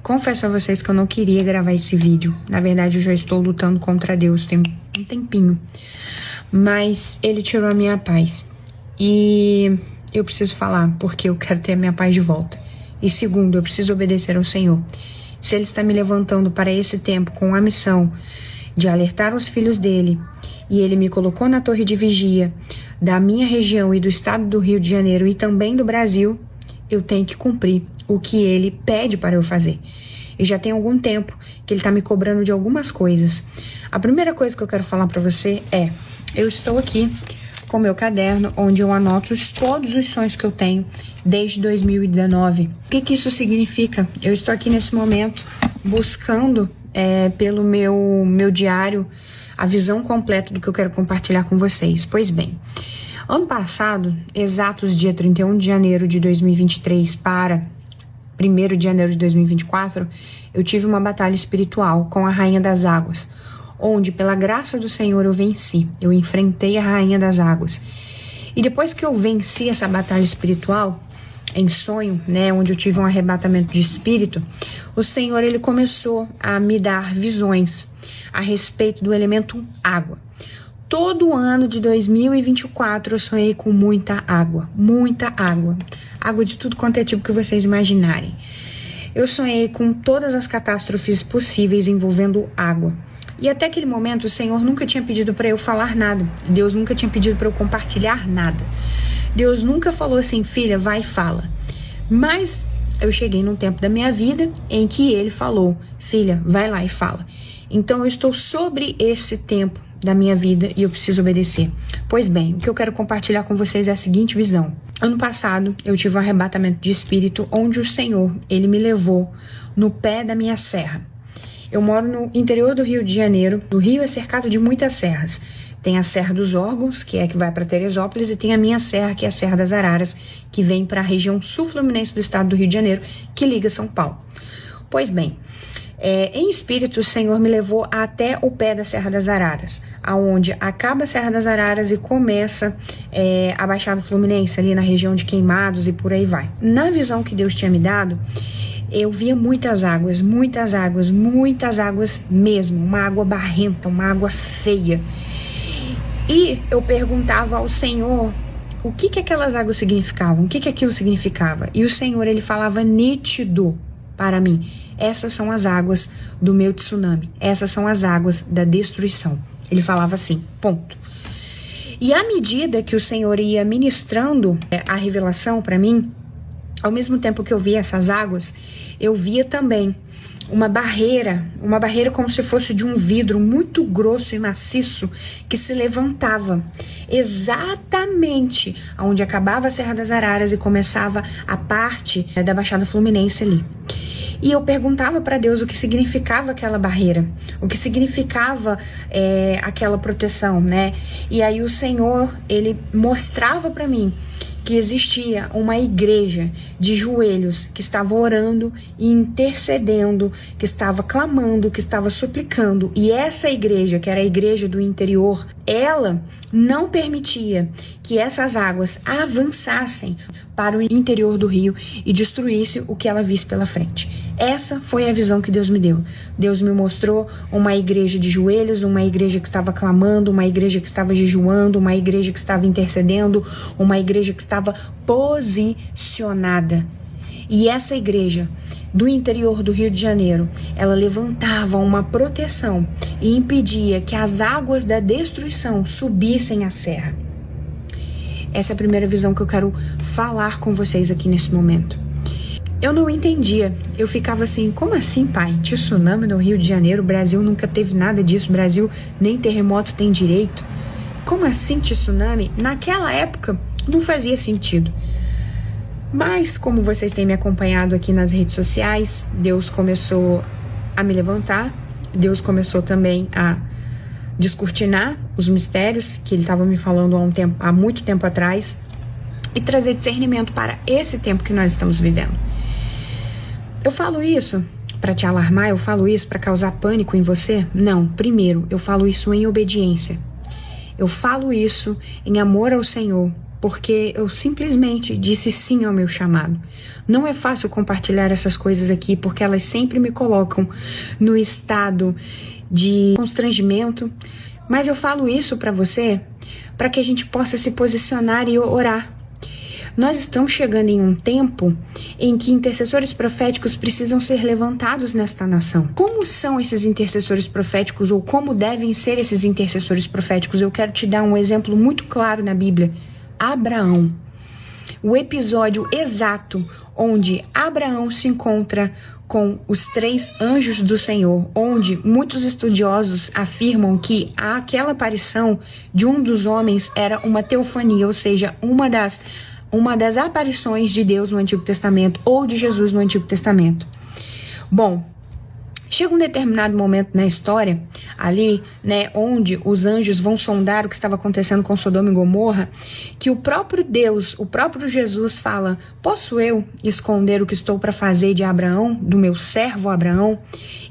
Confesso a vocês que eu não queria gravar esse vídeo. Na verdade, eu já estou lutando contra Deus tem um tempinho. Mas Ele tirou a minha paz. E eu preciso falar, porque eu quero ter a minha paz de volta. E segundo, eu preciso obedecer ao Senhor. Se Ele está me levantando para esse tempo com a missão de alertar os filhos dele, e Ele me colocou na torre de vigia da minha região e do estado do Rio de Janeiro e também do Brasil, eu tenho que cumprir o que Ele pede para eu fazer. E já tem algum tempo que Ele está me cobrando de algumas coisas. A primeira coisa que eu quero falar para você é, eu estou aqui com meu caderno, onde eu anoto todos os sonhos que eu tenho desde 2019. O que isso significa? Eu estou aqui nesse momento buscando pelo meu diário a visão completa do que eu quero compartilhar com vocês. Pois bem, ano passado, exatos dia 31 de janeiro de 2023 para 1º de janeiro de 2024, eu tive uma batalha espiritual com a Rainha das Águas, onde, pela graça do Senhor, eu venci. Eu enfrentei a Rainha das Águas. E depois que eu venci essa batalha espiritual, em sonho, onde eu tive um arrebatamento de espírito, o Senhor, Ele começou a me dar visões a respeito do elemento água. Todo ano de 2024 eu sonhei com muita água, água de tudo quanto é tipo que vocês imaginarem. Eu sonhei com todas as catástrofes possíveis envolvendo água. E até aquele momento o Senhor nunca tinha pedido para eu falar nada, Deus nunca tinha pedido para eu compartilhar nada. Deus nunca falou assim, filha, vai e fala. Mas eu cheguei num tempo da minha vida em que Ele falou, filha, vai lá e fala. Então eu estou sobre esse tempo da minha vida e eu preciso obedecer. Pois bem, o que eu quero compartilhar com vocês é a seguinte visão. Ano passado eu tive um arrebatamento de espírito onde o Senhor, Ele me levou no pé da minha serra. Eu moro no interior do Rio de Janeiro. O Rio é cercado de muitas serras. Tem a Serra dos Órgãos, que é a que vai para Teresópolis, e tem a minha serra, que é a Serra das Araras, que vem para a região sul-fluminense do estado do Rio de Janeiro, que liga São Paulo. Pois bem, em espírito, o Senhor me levou até o pé da Serra das Araras, aonde acaba a Serra das Araras e começa a Baixada Fluminense, ali na região de Queimados e por aí vai. Na visão que Deus tinha me dado, eu via muitas águas mesmo, uma água barrenta, uma água feia. E eu perguntava ao Senhor o que aquelas águas significavam, o que aquilo significava. E o Senhor, Ele falava nítido para mim, essas são as águas do meu tsunami, essas são as águas da destruição. Ele falava assim, ponto. E à medida que o Senhor ia ministrando a revelação para mim, ao mesmo tempo que eu via essas águas, eu via também uma barreira como se fosse de um vidro muito grosso e maciço que se levantava exatamente onde acabava a Serra das Araras e começava a parte da Baixada Fluminense ali. E eu perguntava para Deus o que significava aquela barreira, o que significava aquela proteção, E aí o Senhor, Ele mostrava para mim que existia uma igreja de joelhos que estava orando e intercedendo, que estava clamando, que estava suplicando. E essa igreja, que era a igreja do interior, ela não permitia que essas águas avançassem para o interior do rio e destruísse o que ela visse pela frente. Essa foi a visão que Deus me deu. Deus me mostrou uma igreja de joelhos, uma igreja que estava clamando, uma igreja que estava jejuando, uma igreja que estava intercedendo, uma igreja que estava posicionada. E essa igreja do interior do Rio de Janeiro, ela levantava uma proteção e impedia que as águas da destruição subissem a serra. Essa é a primeira visão que eu quero falar com vocês aqui nesse momento. Eu não entendia, eu ficava assim, como assim, pai? Tsunami no Rio de Janeiro, o Brasil nunca teve nada disso, o Brasil nem terremoto tem direito. Como assim tsunami? Naquela época não fazia sentido. Mas, como vocês têm me acompanhado aqui nas redes sociais, Deus começou a me levantar, Deus começou também a descortinar os mistérios que Ele estava me falando há muito tempo atrás e trazer discernimento para esse tempo que nós estamos vivendo. Eu falo isso para te alarmar, eu falo isso para causar pânico em você? Não, primeiro, eu falo isso em obediência. Eu falo isso em amor ao Senhor, porque eu simplesmente disse sim ao meu chamado. Não é fácil compartilhar essas coisas aqui, porque elas sempre me colocam no estado de constrangimento, mas eu falo isso para você, para que a gente possa se posicionar e orar. Nós estamos chegando em um tempo em que intercessores proféticos precisam ser levantados nesta nação. Como são esses intercessores proféticos, ou como devem ser esses intercessores proféticos? Eu quero te dar um exemplo muito claro na Bíblia. Abraão. O episódio exato onde Abraão se encontra com os 3 anjos do Senhor, onde muitos estudiosos afirmam que aquela aparição de um dos homens era uma teofania, ou seja, uma das aparições de Deus no Antigo Testamento ou de Jesus no Antigo Testamento. Bom, chega um determinado momento na história, ali, né, onde os anjos vão sondar o que estava acontecendo com Sodoma e Gomorra, que o próprio Deus, o próprio Jesus fala: posso eu esconder o que estou para fazer de Abraão, do meu servo Abraão?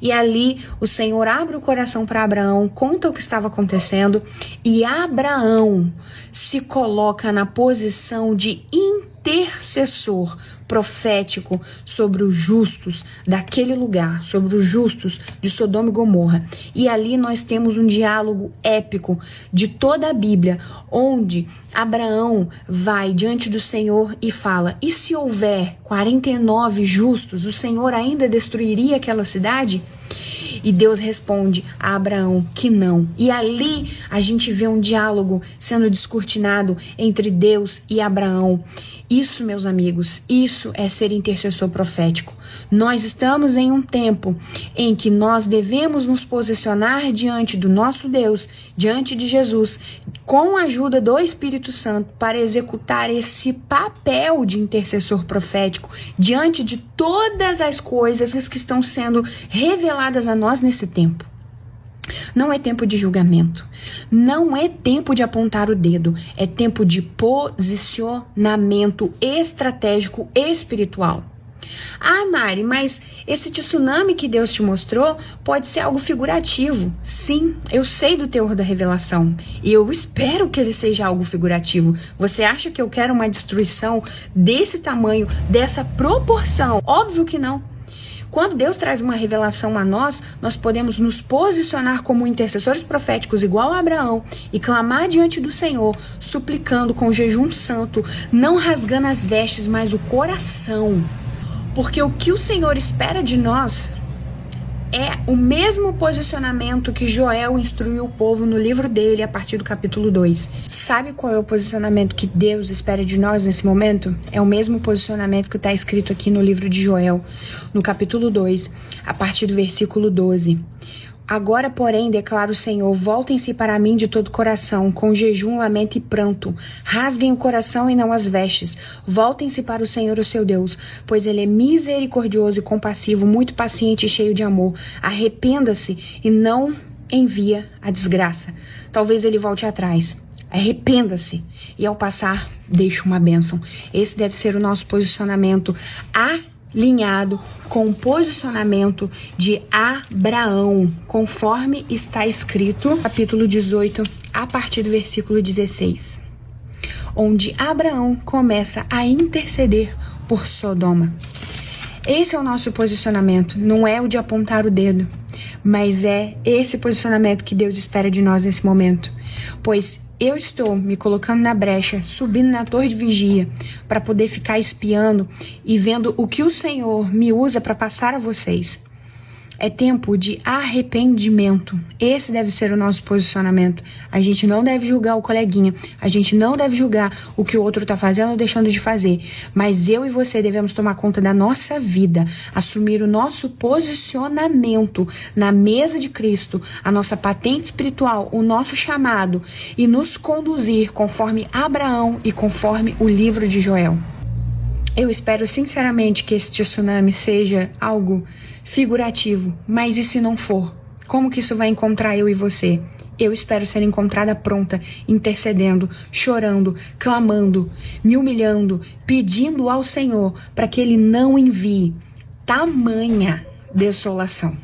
E ali o Senhor abre o coração para Abraão, conta o que estava acontecendo, e Abraão se coloca na posição de intercessor profético sobre os justos daquele lugar, sobre os justos de Sodoma e Gomorra. E ali nós temos um diálogo épico de toda a Bíblia, onde Abraão vai diante do Senhor e fala: e se houver 49 justos, o Senhor ainda destruiria aquela cidade? E Deus responde a Abraão que não. E ali a gente vê um diálogo sendo descortinado entre Deus e Abraão. Isso, meus amigos, isso é ser intercessor profético. Nós estamos em um tempo em que nós devemos nos posicionar diante do nosso Deus, diante de Jesus, com a ajuda do Espírito Santo, para executar esse papel de intercessor profético diante de todas as coisas que estão sendo reveladas a nós nesse tempo. Não é tempo de julgamento, não é tempo de apontar o dedo, é tempo de posicionamento estratégico espiritual. Ah, Mari, mas esse tsunami que Deus te mostrou pode ser algo figurativo. Sim, eu sei do teor da revelação e eu espero que ele seja algo figurativo. Você acha que eu quero uma destruição desse tamanho, dessa proporção? Óbvio que não. Quando Deus traz uma revelação a nós, nós podemos nos posicionar como intercessores proféticos igual a Abraão e clamar diante do Senhor, suplicando com jejum santo, não rasgando as vestes, mas o coração. Porque o que o Senhor espera de nós é o mesmo posicionamento que Joel instruiu o povo no livro dele a partir do capítulo 2. Sabe qual é o posicionamento que Deus espera de nós nesse momento? É o mesmo posicionamento que está escrito aqui no livro de Joel, no capítulo 2, a partir do versículo 12. Agora, porém, declara o Senhor, voltem-se para mim de todo o coração, com jejum, lamento e pranto. Rasguem o coração e não as vestes. Voltem-se para o Senhor, o seu Deus, pois ele é misericordioso e compassivo, muito paciente e cheio de amor. Arrependa-se e não envia a desgraça. Talvez ele volte atrás. Arrependa-se e ao passar, deixe uma bênção. Esse deve ser o nosso posicionamento alinhado com o posicionamento de Abraão, conforme está escrito, capítulo 18, a partir do versículo 16, onde Abraão começa a interceder por Sodoma. Esse é o nosso posicionamento, não é o de apontar o dedo, mas é esse posicionamento que Deus espera de nós nesse momento, pois eu estou me colocando na brecha, subindo na torre de vigia, para poder ficar espiando e vendo o que o Senhor me usa para passar a vocês. É tempo de arrependimento. Esse deve ser o nosso posicionamento. A gente não deve julgar o coleguinha. A gente não deve julgar o que o outro está fazendo ou deixando de fazer. Mas eu e você devemos tomar conta da nossa vida, assumir o nosso posicionamento na mesa de Cristo, a nossa patente espiritual, o nosso chamado e nos conduzir conforme Abraão e conforme o livro de Joel. Eu espero sinceramente que esse tsunami seja algo figurativo, mas e se não for? Como que isso vai encontrar eu e você? Eu espero ser encontrada pronta, intercedendo, chorando, clamando, me humilhando, pedindo ao Senhor para que Ele não envie tamanha desolação.